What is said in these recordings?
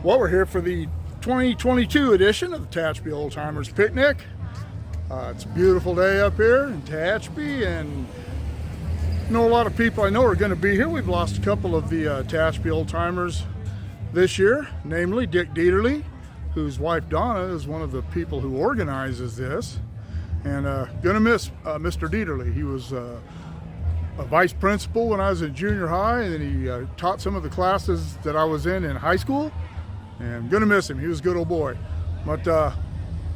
Well, we're here for the 2022 edition of the Tehachapi Old Timers Picnic. It's a beautiful day up here in Tehachapi, and I know a lot of people I know are going to be here. We've lost a couple of the Tehachapi Old Timers this year, namely Dick Dieterle, whose wife Donna is one of the people who organizes this. And gonna miss Mr. Dieterle. He was a vice principal when I was in junior high, and then he taught some of the classes that I was in high school. And I'm gonna miss him. He was a good old boy. But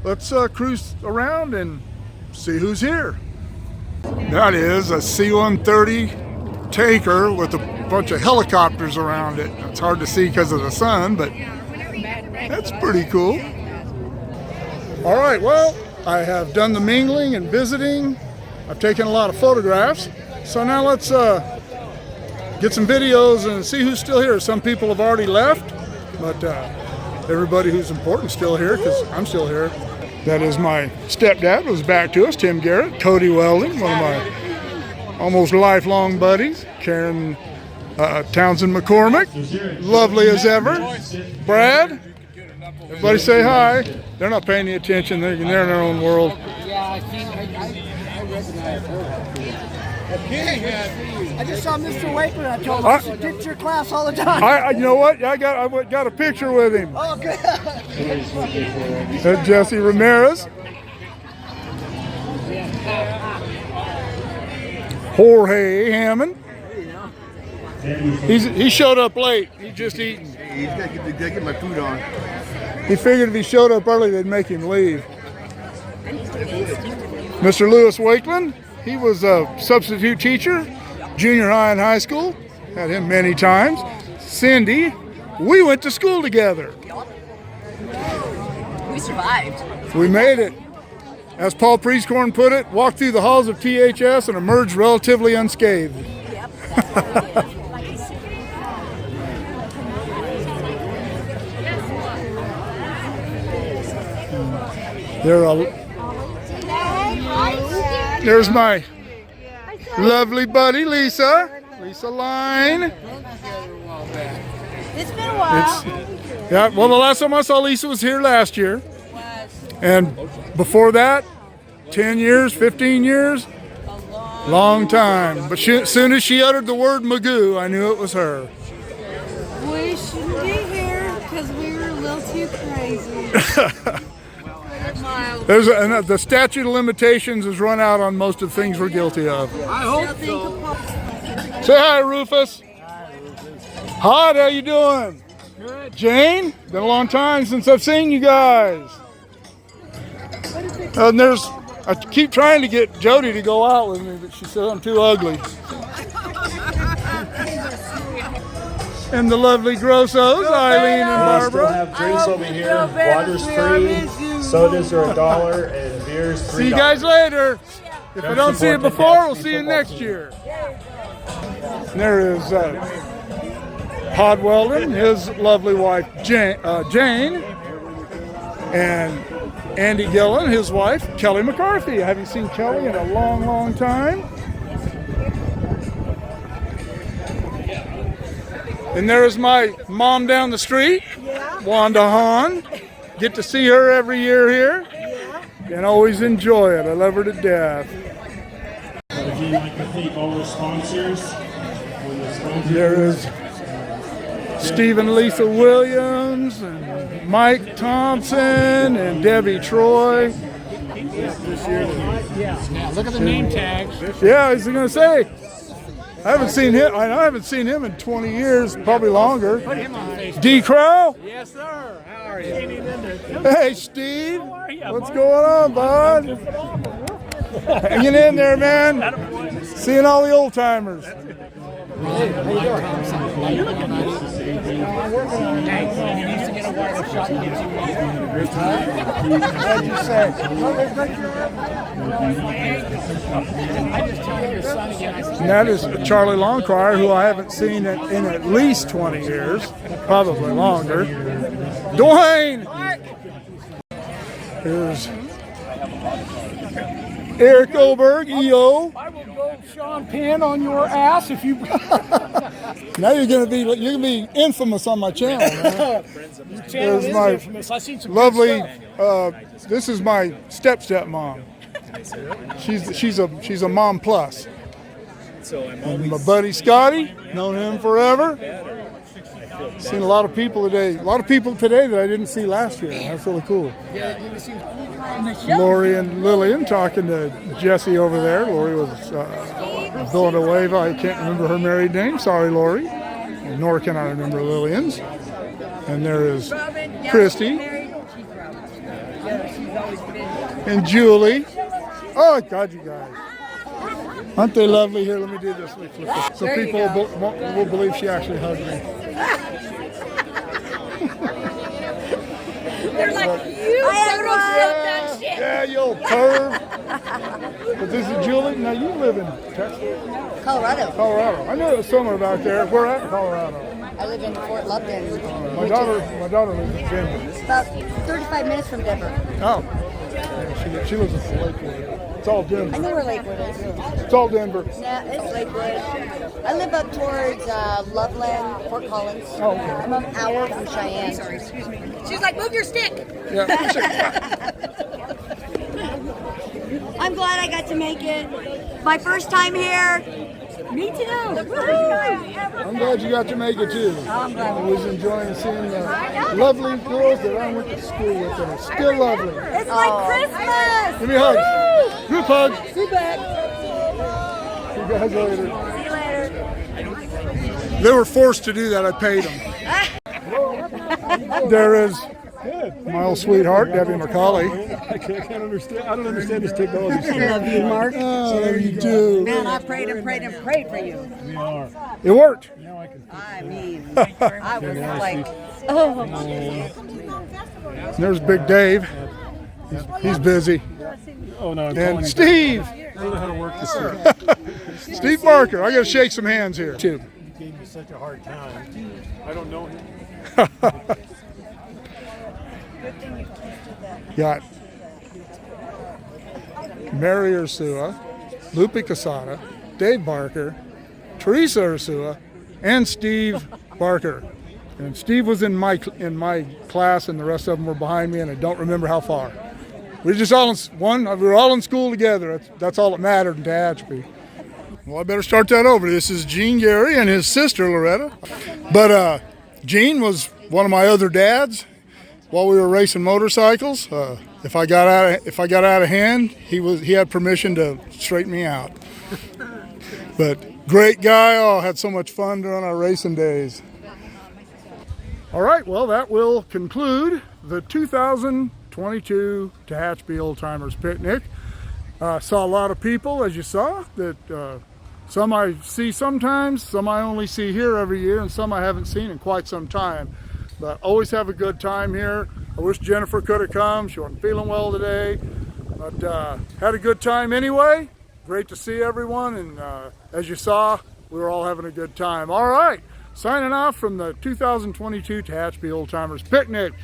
let's cruise around and see who's here. That is a C-130 tanker with a bunch of helicopters around it. It's hard to see because of the sun, but that's pretty cool. All right, well, I have done the mingling and visiting. I've taken a lot of photographs. So now let's get some videos and see who's still here. Some people have already left, but everybody who's important is still here because I'm still here. That is my stepdad who's back to us, Tim Garrett, Cody Weldon, one of my almost lifelong buddies, Karen Townsend McCormick, lovely as ever, Brad. Everybody say hi. They're not paying any attention. They're in their own world. Yeah, I recognize her. I just saw Mr. Wakeman. I told him to get your class all the time. You know what? I got a picture with him. Oh, good. That's Jesse Ramirez. Jorge Hammond. He showed up late. He just eating. He's got to get my food on. He figured if he showed up early, they'd make him leave. Mr. Lewis Wakeland, he was a substitute teacher, junior high and high school. Had him many times. Cindy, we went to school together. We survived. We made it. As Paul Priestcorn put it, walked through the halls of THS and emerged relatively unscathed. Yep. There's my lovely buddy Lisa Line. It's been a while. Yeah, well, the last time I saw Lisa was here last year. And before that, 10 years, 15 years, long time. But as soon as she uttered the word Magoo, I knew it was her. We shouldn't be here because we were a little too crazy. The statute of limitations has run out on most of the things we're guilty of. I hope so. Say hi, Rufus. Hi, how you doing? Good. Jane, been a long time since I've seen you guys. And I keep trying to get Jody to go out with me, but she said I'm too ugly. And the lovely Grossos, Eileen and Barbara. Still have drinks over here. Water's free, sodas are $1, and beer's $3. See you guys later. If I don't see you before, we'll see you next year. And there is Todd Weldon, his lovely wife Jane, and Andy Gillen, his wife Kelly McCarthy. I haven't seen Kelly in a long, long time. And there's my mom down the street, Wanda Hahn. Get to see her every year here, and always enjoy it. I love her to death. If you'd like to thank all the sponsors. There is Stephen and Lisa Williams, and Mike Thompson, and Debbie Troy. Now look at the name tags. Yeah, I was going to say, I haven't seen him. I haven't seen him in 20 years, probably longer. Put him on Facebook. D. Crow. Yes, sir. How are you? Hey, Steve. What's going on, bud? Hanging in there, man. Seeing all the old timers. And that is Charlie Longcrier, who I haven't seen in at least 20 years, probably longer. Dwayne! Here's Eric Oberg, EO. I will go Sean Penn on your ass if you. Now you're gonna be infamous on my channel, man. There's my I seen some lovely. This is my stepmom. She's a mom plus. And my buddy Scotty, known him forever. Seen a lot of people today. A lot of people today that I didn't see last year. That's really cool. Lori and Lillian talking to Jesse over there. Lori was Villanueva. I can't remember her married name. Sorry, Lori. Nor can I remember Lillian's. And there is Christy and Julie. Oh God, you guys. Aren't they lovely? Here, let me do this. So people will believe she actually hugged me. They're like, you photoshopped that shit. Yeah, you old perv. But this is Julie. Now you live in Texas? Colorado. I know it was somewhere back there. We're at Colorado. I live in Fort Lupton. My daughter lives in Denver. It's about 35 minutes from Denver. Oh. Yeah, she lives in Lakewood. It's all I Denver. know where Lakewood is. It's all Denver. Yeah, it's Lakewood. I live up towards Loveland, Fort Collins. Oh, okay. I'm an hour from Cheyenne. She's like, move your stick. Yeah. I'm glad I got to make it. My first time here. Me too. I'm glad you got to make it too. I was enjoying seeing the lovely girls that I went to school with that are still lovely. It's like Christmas. Give me hugs. Group hug. See you back. See you guys later. See you later. They were forced to do that. I paid them. There is my old sweetheart, Debbie McCauley. I can't understand. I don't understand this technology. I love you, Mark. Oh, you do. Man, I prayed and prayed and prayed for you. We are. It worked. I mean, I was like, oh. There's Big Dave. He's busy. Oh no. I'm And calling Steve. I don't know how to work this. Steve Barker. I got to shake some hands here too. He gave me such a hard time. I don't know him. Got Mary Ursua, Lupe Casada, Dave Barker, Teresa Ursua, and Steve Barker. And Steve was in my class, and the rest of them were behind me, and I don't remember how far. We were just all we were all in school together. That's all that mattered in Tehachapi. Well, I better start that over. This is Gene Gary and his sister Loretta. But Gene was one of my other dads. While we were racing motorcycles, if I got out of hand, he had permission to straighten me out. But great guy. Oh, had so much fun during our racing days. All right, well, that will conclude the 2022 Tehachapi Old Timers Picnic. Saw a lot of people, as you saw, that some I see sometimes, some I only see here every year, and some I haven't seen in quite some time. But always have a good time here. I wish Jennifer could have come. She wasn't feeling well today. But had a good time anyway. Great to see everyone. And as you saw, we were all having a good time. All right. Signing off from the 2022 Tehachapi Old Timers Picnic.